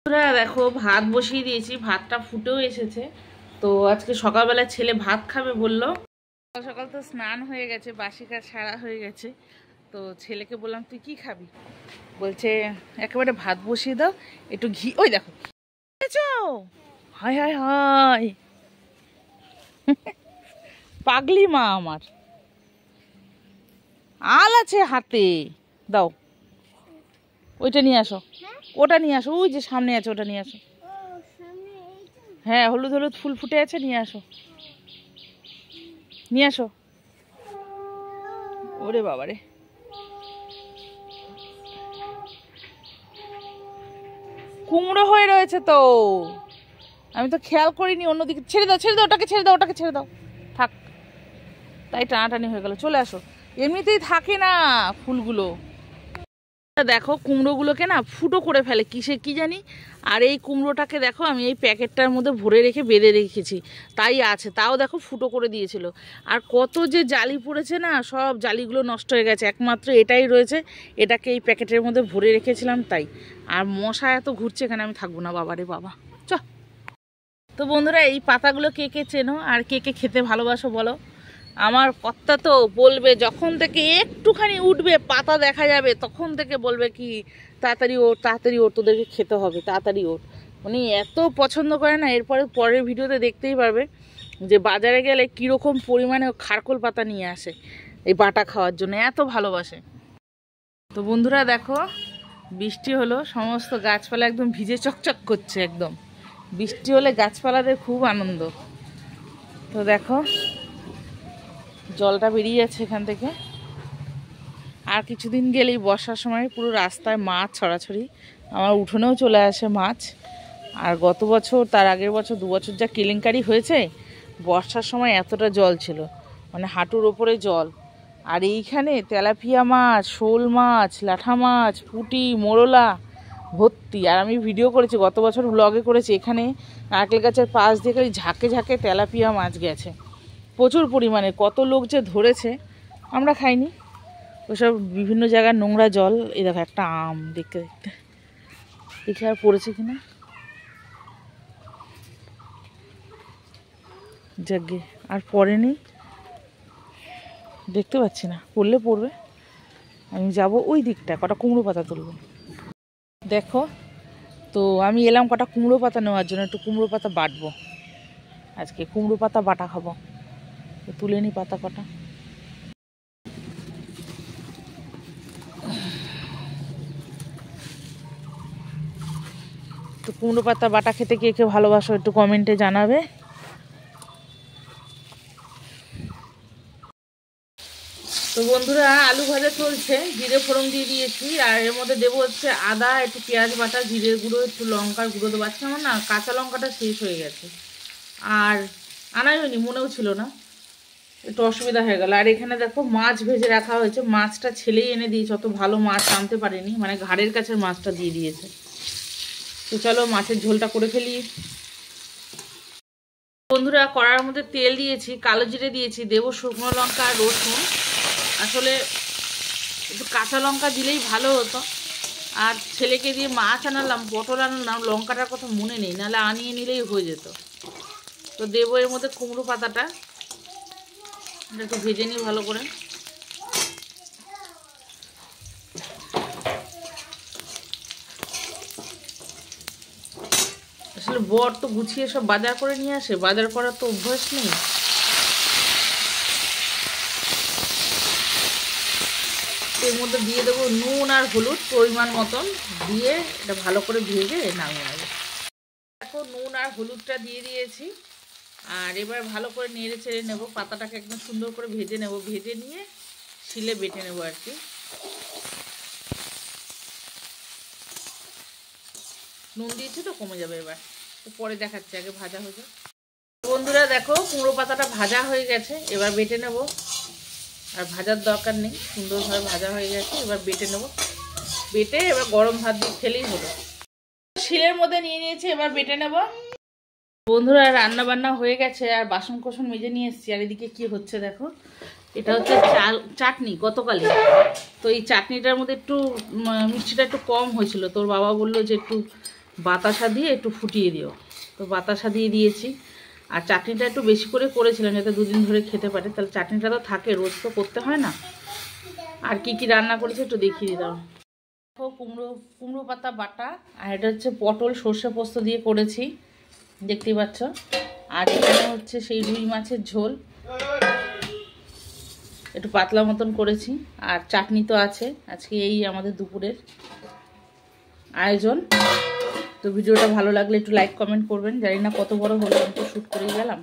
দেখো ভাত বসিয়ে দিয়েছি, ভাতটা ফুটেও এসেছে। তো আজকে সকালবেলা ছেলে ভাত খাবে বললো। সকাল সকাল তো স্নান হয়ে গেছে, বাসি কাজ সারা হয়ে গেছে। তো ছেলেকে বললাম তুই কি খাবি, বলছে একেবারে ভাত বসিয়ে দাও, একটু ঘি। ওই দেখো, হায় হায় হায়, পাগলি মা আমার। আল আছে হাতে, দাও ওইটা নিয়ে আসো, ওটা নিয়ে আসো, ওই যে সামনে আছে ওটা নিয়ে আসো। হ্যাঁ, হলুদ হলুদ ফুল ফুটে আছে, নিয়ে আসো নিয়ে আসো। ওরে বাবারে, কুমড়ো হয়ে রয়েছে তো, আমি তো খেয়াল করিনি অন্যদিকে। ছেড়ে দাও ছেড়ে দাও, ওটাকে ছেড়ে দাও, ওটাকে ছেড়ে দাও, থাক। তাই টানাটানি হয়ে গেল, চলে আসো। এমনিতেই থাকে না ফুলগুলো। দেখো কুমড়োগুলোকে না ফুটো করে ফেলে কিসে কি জানি। আর এই কুমড়োটাকে দেখো আমি এই প্যাকেটটার মধ্যে ভরে রেখে বেঁধে রেখেছি, তাই আছে। তাও দেখো ফুটো করে দিয়েছিল। আর কত যে জালি পড়েছে না, সব জালিগুলো নষ্ট হয়ে গেছে, একমাত্র এটাই রয়েছে। এটাকে এই প্যাকেটের মধ্যে ভরে রেখেছিলাম তাই। আর মশা এত ঘুরছে এখানে, আমি থাকবো না, বাবারে বাবা। চ। তো বন্ধুরা, এই পাতাগুলো কে কে চেনো আর কে কে খেতে ভালোবাসো বলো। আমার কর্তা তো বলবে, যখন থেকে একটুখানি উঠবে পাতা দেখা যাবে তখন থেকে বলবে কি তাড়াতাড়ি ওঠ, তাড়াতাড়ি ওঠ, তোদেরকে খেতে হবে, তাড়াতাড়ি ওঠ। উনি এত পছন্দ করে না, এরপরে পরের ভিডিওতে দেখতেই পারবে যে বাজারে গেলে কীরকম পরিমাণে খারকোল পাতা নিয়ে আসে এই বাটা খাওয়ার জন্য, এত ভালোবাসে। তো বন্ধুরা দেখো, বৃষ্টি হলো, সমস্ত গাছপালা একদম ভিজে চকচক করছে একদম। বৃষ্টি হলে গাছপালাদের খুব আনন্দ। তো দেখো জলটা বেরিয়ে যাচ্ছে এখান থেকে। আর কিছুদিন গেলেই বর্ষার সময় পুরো রাস্তায় মাছ ছড়াছড়ি, আমার উঠোনেও চলে আসে মাছ। আর গত বছর, তার আগের বছর, 2 বছর যা কেলেঙ্কারি হয়েছে, বর্ষার সময় এতটা জল ছিল, মানে হাঁটুর ওপরে জল। আর এইখানে তেলাপিয়া মাছ, শোল মাছ, ল্যাঠা মাছ, পুঁটি, মোরলা ভর্তি। আর আমি ভিডিও করেছি গত বছর, ব্লগে করেছি, এখানে নারকেল গাছের পাশ দিয়ে খালি ঝাঁকে ঝাঁকে তেলাপিয়া মাছ গেছে প্রচুর পরিমাণে। কত লোক যে ধরেছে, আমরা খাইনি। ওসব বিভিন্ন জায়গার নোংরা জল। এই দেখো একটা আম, দেখতে দেখতে দেখি আর পড়েছে কিনা। যাকে আর পড়েনি, দেখতে পাচ্ছি না, পড়লে পড়বে। আমি যাব ওই দিকটা, কটা কুমড়ো পাতা তুলব। দেখো, তো আমি এলাম কটা কুমড়ো পাতা নেওয়ার জন্য, একটু কুমড়ো পাতা বাটবো। আজকে কুমড়ো পাতা বাটা খাবো। তুলে নি পাতা কটা। তো কুমড়ো পাতা বাটা খেতে কে কে ভালোবাসো একটু কমেন্টে জানাবে। তো বন্ধুরা, আলু ভাজা চলছে, জিরে ফোড়ন দিয়ে দিয়েছি। আর এর মধ্যে দেবো হচ্ছে আদা, একটু পেঁয়াজ বাটা, জিরের গুঁড়ো, একটু লঙ্কার গুঁড়ো দেবো। আজকে আমার না কাঁচা লঙ্কাটা শেষ হয়ে গেছে, আর আনাই হয়নি, মনেও ছিল না, একটু অসুবিধা হয়ে গেল। আর এখানে দেখো মাছ ভেজে রাখা হয়েছে, মাছটা ছেলেই এনে দিয়েছে, অত ভালো মাছ আনতে পারেনি, মানে ঘাড়ের কাছের মাছটা দিয়ে দিয়েছে। তো চলো মাছের ঝোলটা করে ফেলি। বন্ধুরা, কড়ার মধ্যে তেল দিয়েছি, কালো জিরে দিয়েছি, দেবো শুকনো লঙ্কা আর রসুন। আসলে একটু কাঁচা লঙ্কা দিলেই ভালো হতো। আর ছেলেকে দিয়ে মাছ আনালাম, পটল আনালাম, লঙ্কাটার কথা মনে নেই, নাহলে আনিয়ে নিলেই হয়ে যেত। তো দেবো এর মধ্যে কুমড়ো পাতাটা, একটু ভেজে নিই ভালো করে। আসলে বর তো গুছিয়ে সব বাজার করে নিয়ে আসে, বাজার করার তো অভ্যাস নেই। এর মধ্যে দিয়ে দেবো নুন আর হলুদ পরিমাণ মতন, দিয়ে এটা ভালো করে ভেজে নামিয়ে নেবো। দেখো নুন আর হলুদটা দিয়ে দিয়েছি। আর এবার ভালো করে নেড়ে চেড়ে নেবো, পাতাটাকে একদম সুন্দর করে ভেজে নেব, ভেজে নিয়ে শিলে বেটে নেবো আর কি। নুন দিয়েছি তো কমে যাবে এবার, তো পরে দেখাচ্ছি, আগে ভাজা হয়ে যাবে। বন্ধুরা দেখো কুমড়ো পাতাটা ভাজা হয়ে গেছে, এবার বেটে নেব। আর ভাজার দরকার নেই, সুন্দরভাবে ভাজা হয়ে গেছে, এবার বেটে নেব। বেটে এবার গরম ভাত দিয়ে খেলেই হলো। শিলের মধ্যে নিয়ে নিয়েছি, এবার বেটে নেব। বন্ধুরা, রান্না বান্না হয়ে গেছে, আর বাসন কোসন মেজে নিয়ে এসেছি। আর এদিকে কি হচ্ছে দেখো, এটা হচ্ছে চাটনি গতকালে। তো এই চাটনিটার মধ্যে একটু মিষ্টিটা একটু কম হয়েছিল, তোর বাবা বললো যে একটু বাতাসা দিয়ে একটু ফুটিয়ে দিও। তো বাতাসা দিয়ে দিয়েছি। আর চাটনিটা একটু বেশি করে করেছিলাম যাতে দুদিন ধরে খেতে পারে, তাহলে চাটনিটা তো থাকে, রোজ তো করতে হয় না। আর কি কি রান্না করেছি একটু দেখিয়ে দিলাম। কুমড়ো পাতা বাটা, আর এটা হচ্ছে পটল সর্ষে পোস্ত দিয়ে করেছি, দেখতেই পাচ্ছ। আর এখানে হচ্ছে সেই রুই মাছের ঝোল, একটু পাতলা মতন করেছি। আর চাটনি তো আছে। আজকে এই আমাদের দুপুরের আয়োজন। তো ভিডিওটা ভালো লাগলে একটু লাইক কমেন্ট করবেন। জানি না কত বড় হলো, আমি তো শ্যুট করেই গেলাম।